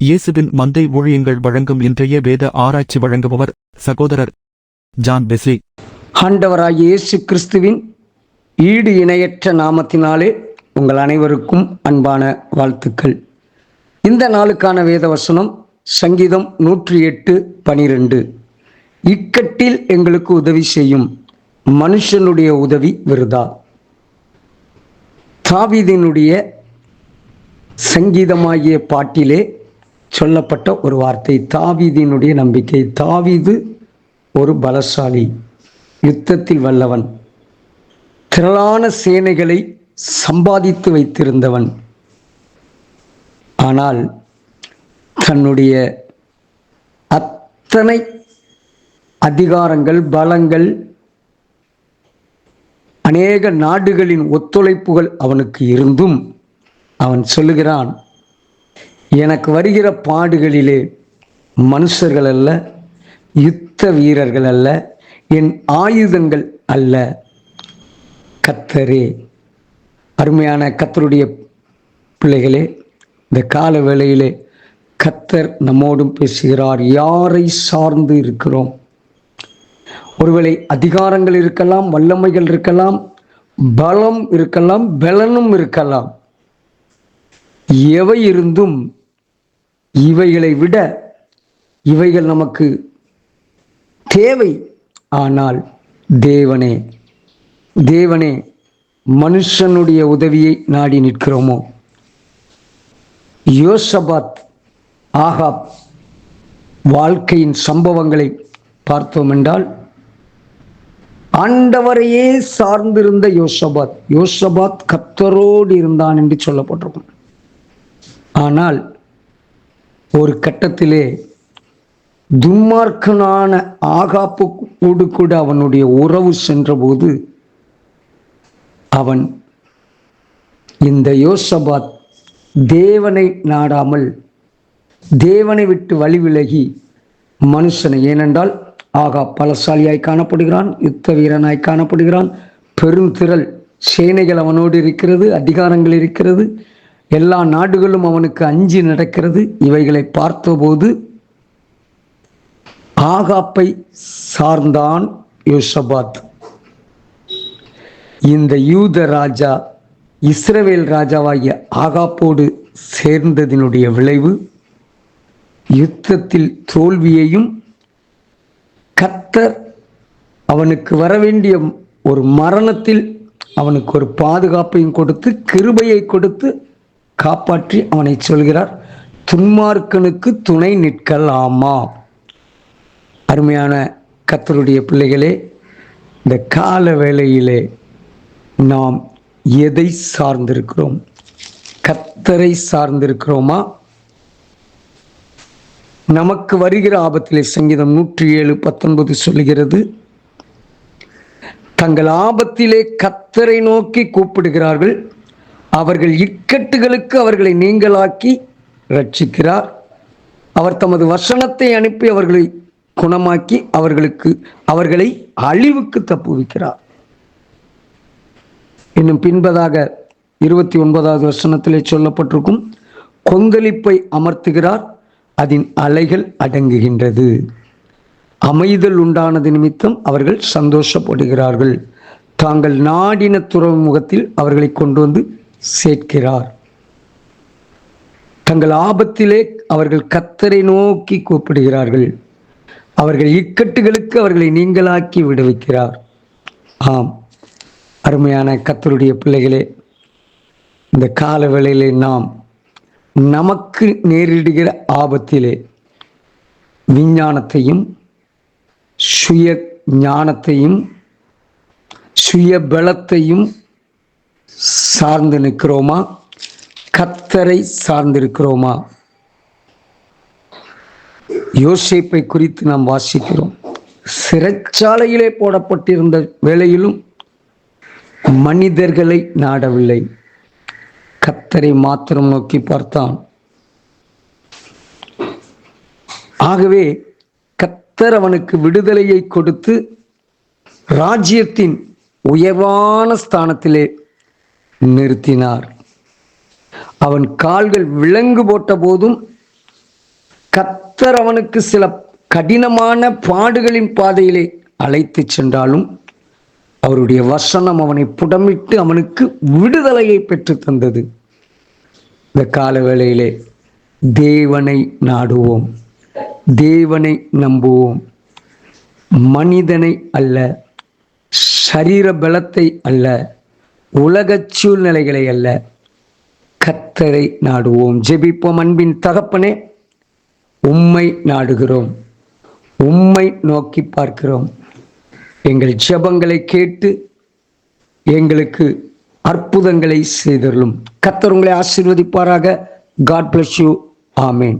இயேசுவின் மந்தை ஊழியங்கள் வழங்கும் இன்றைய வேத ஆராய்ச்சி வழங்குபவர் சகோதரர் ஜான் பெஸ்லி. ஆண்டவராகிய இயேசு கிறிஸ்துவின் ஈடு இணையற்ற நாமத்தினாலே உங்கள் அனைவருக்கும் அன்பான வாழ்த்துக்கள். இந்த நாளுக்கான வேத வசனம் சங்கீதம் 108:12. இக்கட்டில் எங்களுக்கு உதவி செய்யும் மனுஷனுடைய உதவி விருதா. தாவீதினுடைய சங்கீதமாகிய பாட்டிலே சொல்லப்பட்ட ஒரு வார்த்தை, தாவீதினுடைய நம்பிக்கை. தாவீது ஒரு பலசாலி, யுத்தத்தில் வல்லவன், திரளான சேனைகளை சம்பாதித்து வைத்திருந்தவன். ஆனால் தன்னுடைய அத்தனை அதிகாரங்கள், பலங்கள், அநேக நாடுகளின் ஒத்துழைப்புகள் அவனுக்கு இருந்தும் அவன் சொல்லுகிறான், எனக்கு வருகிற பாடுகளிலே மனுஷர்கள் அல்ல, யுத்த வீரர்கள் அல்ல, என் ஆயுதங்கள் அல்ல, கர்த்தரே. அருமையான கர்த்தருடைய பிள்ளைகளே, இந்த கால வேளையிலே கர்த்தர் நம்மோடும் பேசுகிறார். யாரை சார்ந்து இருக்கிறோம்? ஒருவேளை அதிகாரங்கள் இருக்கலாம், வல்லமைகள் இருக்கலாம், பலம் இருக்கலாம், பலனும் இருக்கலாம். எவை இருந்தும் இவைகளை விட இவைகள் நமக்கு தேவை. ஆனால் தேவனே, தேவனே, மனுஷனுடைய உதவியை நாடி நிற்கிறோமோ? யோசபாத், ஆகாப் வாழ்க்கையின் சம்பவங்களை பார்த்தோம் என்றால், ஆண்டவரையே சார்ந்திருந்த யோசபாத் கர்த்தரோடு இருந்தான் என்று சொல்லப்பட்டிருக்கும். ஆனால் ஒரு கட்டத்திலே துன்மார்க்கனான ஆகாப்புக்கு கூட அவனுடைய உறவு சென்றபோது அவன், இந்த யோசபாத் தேவனை நாடாமல் தேவனை விட்டு வழி விலகி மனுஷனை, ஏனென்றால் ஆகாப் பலசாலியாய் காணப்படுகிறான், யுத்த வீரனாய் காணப்படுகிறான், பெருந்திரள் சேனைகள் அவனோடு இருக்கிறது, அதிகாரங்கள் இருக்கிறது, எல்லா நாடுகளும் அவனுக்கு அஞ்சி நடக்கிறது. இவைகளை பார்த்தபோது ஆகாப்பை சார்ந்தான் யோசபாத். இந்த யூத ராஜா இஸ்ரவேல் ராஜாவாகிய ஆகாப்போடு சேர்ந்ததினுடைய விளைவு யுத்தத்தில் தோல்வியையும், கர்த்தர் அவனுக்கு வரவேண்டிய ஒரு மரணத்தில் அவனுக்கு ஒரு பாதுகாப்பையும் கொடுத்து, கிருபையை கொடுத்து காப்பாற்றி அவனை சொல்கிறார், துன்மார்க்கனுக்கு துணை நிற்கலாமா? அருமையான கர்த்தருடைய பிள்ளைகளே, இந்த கால வேளையிலே நாம் எதை சார்ந்திருக்கிறோம்? கர்த்தரை சார்ந்திருக்கிறோமா? நமக்கு வருகிற ஆபத்திலே சங்கீதம் 107:19 சொல்லுகிறது, தங்கள் ஆபத்திலே கர்த்தரை நோக்கி கூப்பிடுகிறார்கள், அவர்கள் இக்கட்டுகளுக்கு அவர்களை நீங்களாக்கி ரட்சிக்கிறார். அவர் தமது வசனத்தை அனுப்பி அவர்களை குணமாக்கி அவர்களை அழிவுக்கு தப்புவிக்கிறார். இன்னும் பின்பதாக 29வது வசனத்திலே சொல்லப்பட்டிருக்கும், கொந்தளிப்பை அமர்த்துகிறார், அதன் அலைகள் அடங்குகின்றது. அமைதல் உண்டானது நிமித்தம் அவர்கள் சந்தோஷப்படுகிறார்கள். தாங்கள் நாடின துறைமுகத்தில் அவர்களை கொண்டு வந்து சேர்க்கிறார். தங்கள் ஆபத்திலே அவர்கள் கர்த்தரை நோக்கி கூப்பிடுகிறார்கள், அவர்கள் இக்கட்டுகளுக்கு அவர்களை நீங்களாக்கி விடுவிக்கிறார். ஆம், அருமையான கர்த்தருடைய பிள்ளைகளே, இந்த கால வேளையிலே நாம் நமக்கு நேரிடுகிற ஆபத்திலே விஞ்ஞானத்தையும், சுய ஞானத்தையும், சுய பலத்தையும் சார்ந்து நிற்கிறோமா? கர்த்தரை சார்ந்திருக்கிறோமா? யோசேப்பை குறித்து நாம் வாசிக்கிறோம். சிறைச்சாலையிலே போடப்பட்டிருந்த வேளையிலும் மனிதர்களை நாடவில்லை, கர்த்தரை மாத்திரம் நோக்கி பார்த்தான். ஆகவே கர்த்தர் அவனுக்கு விடுதலையை கொடுத்து ராஜ்யத்தின் உயர்வான ஸ்தானத்திலே நிறுத்தினார். அவன் கால்கள் விலங்கு போட்ட போதும் கர்த்தர் அவனுக்கு சில கடினமான பாடுகளின் பாதையிலே அழைத்து சென்றாலும் அவருடைய வசனம் அவனை புடமிட்டு அவனுக்கு விடுதலையை பெற்று தந்தது. இந்த கால வேளையிலே தேவனை நாடுவோம், தேவனை நம்புவோம். மனிதனை அல்ல, சரீர பலத்தை அல்ல, உலக சூழ்நிலைகளை அல்ல, கர்த்தரை நாடுவோம். ஜெபிப்போம். அன்பின் தகப்பனே, உம்மை நாடுகிறோம், உம்மை நோக்கி பார்க்கிறோம். எங்கள் ஜெபங்களை கேட்டு எங்களுக்கு அற்புதங்களை செய்தருளும். கர்த்தர் உங்களை ஆசீர்வதிப்பாராக. God bless you. ஆமென்.